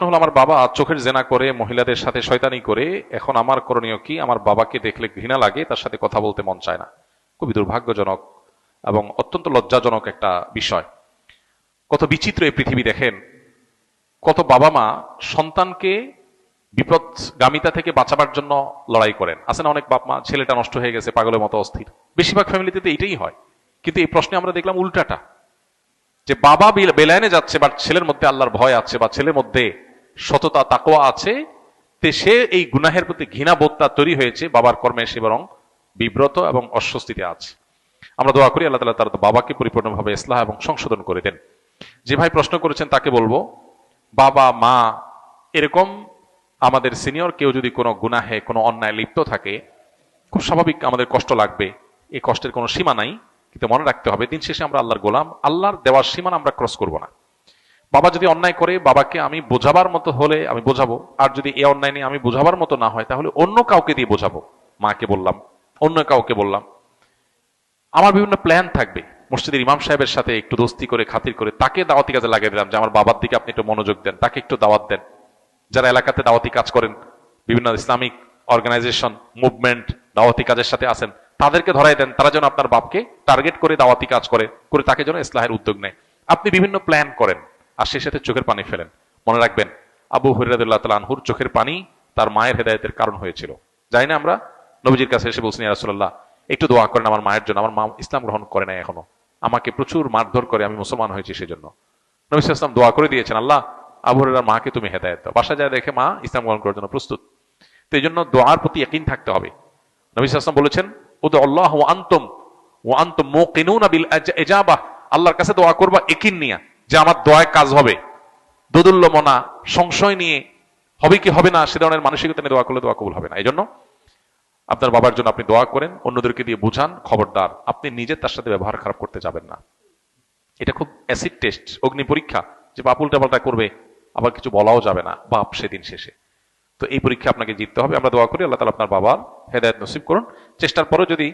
হলো, আমার বাবা চোখের জেনা করে, মহিলাদের সাথে শয়তানি করে, এখন আমার করণীয় কি? আমার বাবাকে দেখলে ঘৃণা লাগে, তার সাথে কথা বলতে মন চায় না। খুবই দুর্ভাগ্যজনক এবং অত্যন্ত লজ্জাজনক একটা বিষয়। কত বিচিত্র এই পৃথিবী দেখেন। কত বাবা মা সন্তানকে বিপদগামিতা থেকে বাঁচাবার জন্য লড়াই করেন। আছে না অনেক বাপ মা, ছেলেটা নষ্ট হয়ে গেছে, পাগলের মতো অস্থির। বেশিরভাগ ফ্যামিলিতে তো এটাই হয়। কিন্তু এই প্রশ্নে আমরা দেখলাম উল্টাটা, যে বাবা বেলায়নে যাচ্ছে, বাট ছেলের মধ্যে আল্লাহর ভয় আছে, বা ছেলের মধ্যে সততা তাকওয়া আছে, তে সে এই গুনাহের প্রতি ঘৃণা বোধটা তৈরি হয়েছে, বাবার কর্মে সে বরং বিব্রত এবং অস্বস্তিতে আছে। আমরা দোয়া করি আল্লাহ তাআলা তার বাবাকে পরিপূর্ণভাবে ইসলাহ এবং সংশোধন করে দেন। যে ভাই প্রশ্ন করেছেন তাকে বলবো, বাবা মা এরকম আমাদের সিনিয়র কেউ যদি কোনো গুনাহে, কোনো অন্যায় লিপ্ত থাকে, খুব স্বাভাবিক আমাদের কষ্ট লাগবে। এই কষ্টের কোনো সীমা নাই, কিন্তু মনে রাখতে হবে দিন শেষে আমরা আল্লাহর গোলাম। আল্লাহর দেওয়ার সীমা আমরা ক্রস করব না। বাবা যদি অন্যায় করে, বাবাকে আমি বোঝাবার মতো হলে আমি বোঝাবো, আর যদি এই অন্যায় নিয়ে আমি বোঝাবার মতো না হয়, তাহলে অন্য কাউকে দিয়ে বোঝাবো। মাকে বললাম, অন্য কাউকে বললাম। আমার বিভিন্ন প্ল্যান থাকবে। মসজিদের ইমাম সাহেবের সাথে একটু দোস্তি করে, খাতির করে তাকে দাওয়াতি কাজে লাগিয়ে দিলাম, যে আমার বাবার দিকে আপনি একটু মনোযোগ দেন, তাকে একটু দাওয়াত দেন। যারা এলাকাতে দাওয়াতি কাজ করেন, বিভিন্ন ইসলামিক অর্গানাইজেশন, মুভমেন্ট, দাওয়াতি কাজের সাথে আছেন, তাদেরকে ধরাই দেন, তারা যেন আপনার বাপকে টার্গেট করে দাওয়াতি কাজ করে তাকে যেন ইসলাহের উদ্যোগ নেয়। আপনি বিভিন্ন প্ল্যান করেন, আর সেই সাথে চোখের পানি ফেলেন। মনে রাখবেন, আবু হুরায়রা রাদিয়াল্লাহু তাআলা আনহুর চোখের পানি তার মায়ের হেদায়েতের কারণ হয়েছিল। জানি না, আমরা নবীজির কাছে এসে বলছেন, ইয়া রাসূলুল্লাহ, একটু দোয়া করেন আমার মায়ের জন্য, আমার মা ইসলাম গ্রহণ করে নাই এখনো, আমাকে প্রচুর মারধর করে, আমি মুসলমান হয়েছি সেজন্য। নবী সাল্লাল্লাহু আলাইহি ওয়াসাল্লাম দোয়া করে দিয়েছেন, আল্লাহ আবু হুরায়রার মাকে তুমি হেদায়েত দাও। বাসা যায় দেখে মা ইসলাম গ্রহণ করার জন্য প্রস্তুত। তো এই জন্য দোয়ার প্রতি ইয়াকিন থাকতে হবে। নবী সাল্লাল্লাহু আলাইহি ওয়াসাল্লাম বলেছেন, উদু আল্লাহ ওয়া আনতুম মুকিনুনা বিল ইজাবাহ, আল্লাহর কাছে দোয়া করবা ইয়াকিন নিয়ে, যে আমার দোয়ায় কাজ হবে। দোদুল্যমনা, সংশয় নিয়ে হবে কি হবে না সে ধরনের মানসিকতা নিয়ে দোয়া করলে দোয়া কবুল হবে না। এই জন্য আপনার বাবার জন্য আপনি দোয়া করেন, অন্যদেরকে দিয়ে বুঝান, খবরদার আপনি নিজে তার সাথে ব্যবহার খারাপ করতে যাবেন না। এটা খুব অ্যাসিড টেস্ট, অগ্নি পরীক্ষা, যে বাপ উল্টাপাল্টা করবে, আবার কিছু বলাও যাবে না বাপ সেদিন শেষে। তো এই পরীক্ষা আপনাকে জিততে হবে। আমরা দোয়া করি আল্লাহ তাআলা আপনার বাবার হেদায়েত নসিব করুন। চেষ্টার পরেও যদি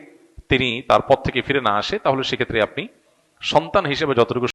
তিনি তার পথ থেকে ফিরে না আসে, তাহলে সেক্ষেত্রে আপনি সন্তান হিসেবে যতটুকু